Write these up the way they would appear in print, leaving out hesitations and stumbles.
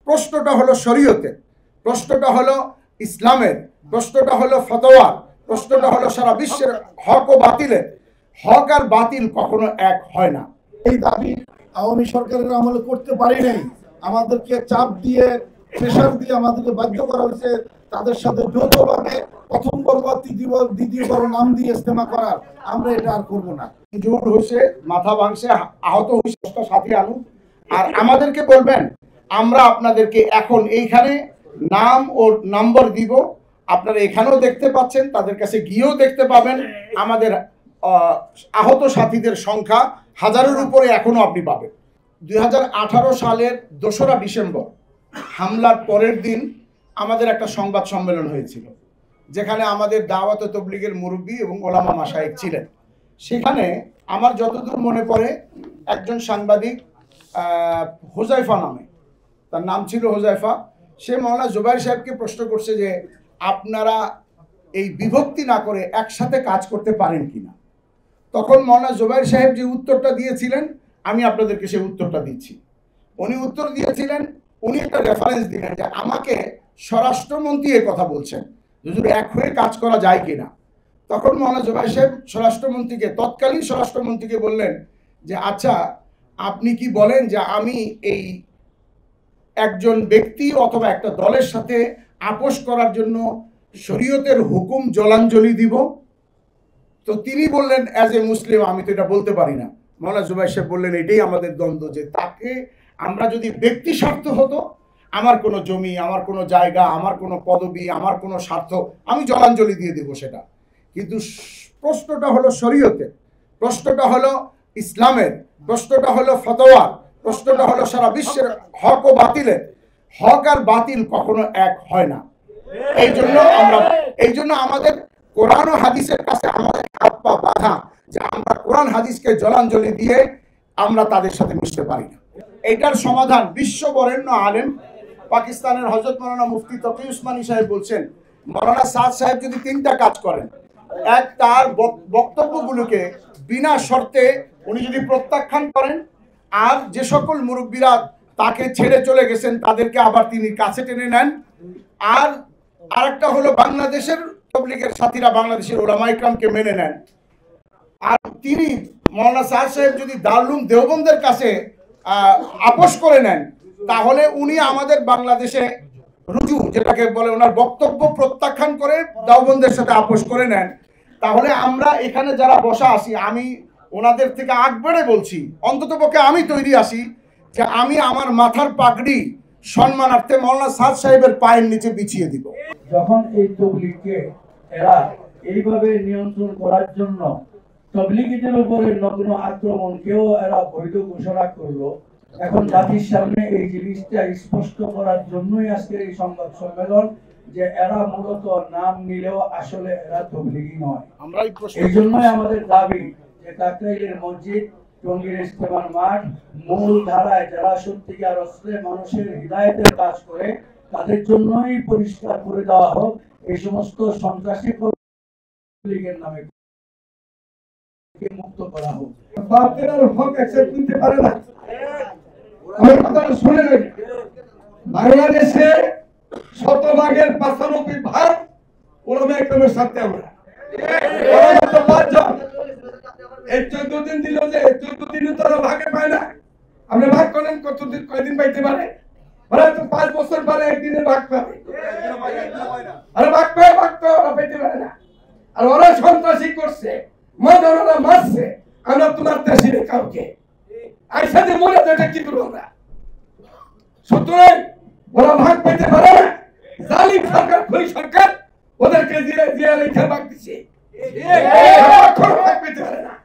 প্রশ্নটা হলো শরীয়তের, প্রশ্নটা হলো ইসলামের, প্রশ্নটা হলো ফতোয়ার, প্রশ্নটা হলো সারা বিশ্বের হক ও বাতিলের। হক আর বাতিল কখনো এক হয় না। এই দাবি আওয়ামী সরকারের আমলে করতে পারি নাই, আমাদেরকে চাপ দিয়ে প্রেশার দিয়ে আমাদেরকে বাধ্য করা হয়েছে তাদের সাথে যৌথভাবে প্রথম পর্ব দ্বিতীয় পর্ব নাম দিয়ে ইস্তেমা করার। আমরা এটা আর করবো না। জোর হয়েছে, মাথা ভাঙছে, আহত হয়েছে, সাথে আনুন আর আমাদেরকে বলবেন, আমরা আপনাদেরকে এখন এইখানে নাম ও নম্বর দিব, আপনারা এখানেও দেখতে পাচ্ছেন, তাদের কাছে গিয়েও দেখতে পাবেন। আমাদের আহত সাথীদের সংখ্যা হাজারের উপরে এখনো আপনি পাবেন। 2018 সালের 2রা ডিসেম্বর হামলার পরের দিন আমাদের একটা সংবাদ সম্মেলন হয়েছিল, যেখানে আমাদের দাওয়াত ও তবলিগের মুরব্বী এবং ওলামা মাশায়েখ ছিলেন। সেখানে আমার যতদূর মনে পড়ে একজন সাংবাদিক হোজাইফা নামে, তার নাম ছিল হোজাইফা, সে মাওলানা জুবাইর সাহেবকে প্রশ্ন করছে যে আপনারা এই বিভক্তি না করে একসাথে কাজ করতে পারেন কিনা। তখন মাওলানা জুবাইর সাহেব যে উত্তরটা দিয়েছিলেন, আমি আপনাদেরকে সেই উত্তরটা দিচ্ছি। উনি উত্তর দিয়েছিলেন, উনি একটা রেফারেন্স দিলেন যে আমাকে স্বরাষ্ট্রমন্ত্রী এ কথা বলছেন, যদি এক হয়ে কাজ করা যায় কিনা। তখন মাওলানা জুবাইর সাহেব স্বরাষ্ট্রমন্ত্রীকে, তৎকালীন স্বরাষ্ট্রমন্ত্রীকে বললেন যে আচ্ছা, আপনি কি বলেন যে আমি এই একজন ব্যক্তি অথবা একটা দলের সাথে আপোষ করার জন্য শরীয়তের হুকুম জলাঞ্জলি দিব? তো তিনি বললেন, অ্যাজ এ মুসলিম আমি তো এটা বলতে পারি না। মাওলানা জুবাইর সাহেব বললেন, এটাই আমাদের দ্বন্দ্ব, যে তাকে আমরা যদি ব্যক্তি স্বার্থ হতো, আমার কোনো জমি, আমার কোনো জায়গা, আমার কোনো পদবি, আমার কোনো স্বার্থ, আমি জলাঞ্জলি দিয়ে দেব সেটা। কিন্তু প্রশ্নটা হলো শরীয়তের, প্রশ্নটা হলো ইসলামের, প্রশ্নটা হলো ফতোয়ার, প্রশ্নটা হলো সারা বিশ্বের হক ও বাতিলের। হক আর বাতিল কখনো এক হয় না। এই জন্য আমাদের কোরআন ও হাদিসের কাছে আমাদের হাত পা বাঁধা, যে আমরা কোরআন হাদিসকে জলাঞ্জলি দিয়ে আমরা তাদের সাথে মিশতে পারি না। এটার সমাধান বিশ্ববরেণ্য আলেম পাকিস্তানের হযরত মাওলানা মুফতি তকি উসমানী সাহেব বলছেন, মাওলানা সাদ সাহেব যদি 3টা কাজ করেন, এক, তার বক্তব্যগুলোকে বিনা শর্তে উনি যদি প্রত্যাখ্যান করেন, আর যে সকল মুরব্বীরা তাকে ছেড়ে চলে গেছেন তাদেরকে আবার তিনি কাছে টেনে নেন, আর আরেকটা হলো বাংলাদেশের তবলিগের সাথীরা বাংলাদেশের ওলামা ইকরামকে মেনে নেন। আর তিনি মাওলানা সাদ সাহেব যদি দারুল দেওবন্দের কাছে আপোষ করে নেন, তাহলে উনি আমাদের বাংলাদেশে রুজু, যেটাকে বলে, ওনার বক্তব্য প্রত্যাখ্যান করে দেওবন্দের সাথে আপোষ করে নেন, তাহলে আমরা এখানে যারা বসা আছি, আমি ওনাদের থেকে আগ বেড়ে বলছি, অন্ততপক্ষে আমি তৈরি আছি যে আমি আমার মাথার পাগড়ি সম্মানার্থে মাওলানা সাদ সাহেবের পায়ের নিচে বিছিয়ে দিব। যখন এই তবলিগকে এরা এইভাবে নিয়ন্ত্রণ করার জন্য তবলিগীদের উপরে নগ্ন আক্রমণকেও এরা বৈধ ঘোষণা করলো, এখন জাতির সামনে এই জিনিসটা স্পষ্ট করার জন্যই আজকের এই সংবাদ সম্মেলন, যে এরা মূলত নাম নিলেও আসলে এরা তবলিগী নয়। এই জন্যই আমাদের দাবি যে কাকরাইলের মসজিদ, টঙ্গীর ইস্তেমার মাঠ, মূল ধারায় যারা সত্যিকার অস্ত্রে মানুষের হৃদায়তের কাজ করে, তাদের জন্যই পরিষ্কার করে দেওয়া হোক। এই সমস্ত সন্ত্রাসী তবলিগের নামে মুক্ত করা হোক। বাতিলের হক অ্যাকসেপ্ট করতে পারে না। আমার কথাটা শুনে নেন, বাংলাদেশে 95% ওলামা ইকরামের সাথে আমরা এই 14 দিন দিল, যে 14 দিনও তারা ভাগে পায় না। আমরা ভাগ করেন কতদিন, কয়দিন পাইতে পারে? ওরা তো 5 বছর পরে একদিনে ভাগ পাবে, আরে ভাগ তো ওরা পাইতে পারে না। আর ওরা সন্ত্রাসী করছে, ওরা মারছে, আমরা তোমার দেশে কাউকে আইসাতে মরে যেটা কি করবো আমরা? সুতরাং ওরা ভাগ পেতে পারে না। জালিম সরকার, খনি সরকার ওদেরকে দিয়ে লেখা ভাগ দিচ্ছে,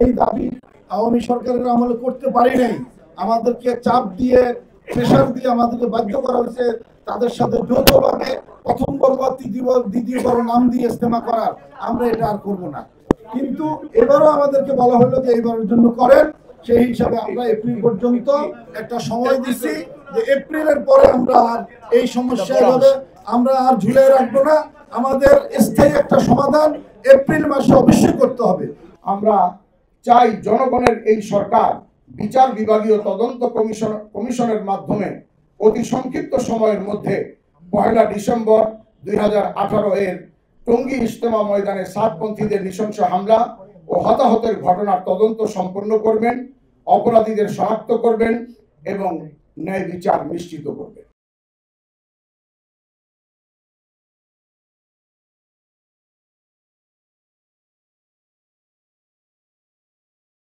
এই দাবি আওয়ামী সরকারের আমলে করতে পারি নাই, আমাদেরকে চাপ দিয়ে প্রেশার দিয়ে আমাদেরকে বাধ্য করা হয়েছে তাদের সাথে যৌথভাবে প্রথম পর্ব দ্বিতীয় পর্ব নাম দিয়ে ইস্তেমা করার। আমরা এটা আর করবো না। কিন্তু এবারও আমাদেরকে বলা হলো যে এইবারের জন্য করেন, সেই হিসাবে আমরা এপ্রিল পর্যন্ত একটা সময় দিচ্ছি, যে এপ্রিলের পরে আমরা আর এই সমস্যা আমরা আর ঝুলে রাখবো না। আমাদের স্থায়ী একটা সমাধান এপ্রিল মাসে অবশ্যই করতে হবে। আমরা চাই জনগণের এই সরকার বিচার বিভাগীয় তদন্ত কমিশনের মাধ্যমে অতি সংক্ষিপ্ত সময়ের মধ্যে 1 ডিসেম্বর 2018 এর টঙ্গী ইজতেমা ময়দানে সাতপন্থীদের নৃশংস হামলা ও হতাহতের ঘটনার তদন্ত সম্পন্ন করবেন, অপরাধীদের শনাক্ত করবেন এবং ন্যায় বিচার নিশ্চিত করবেন।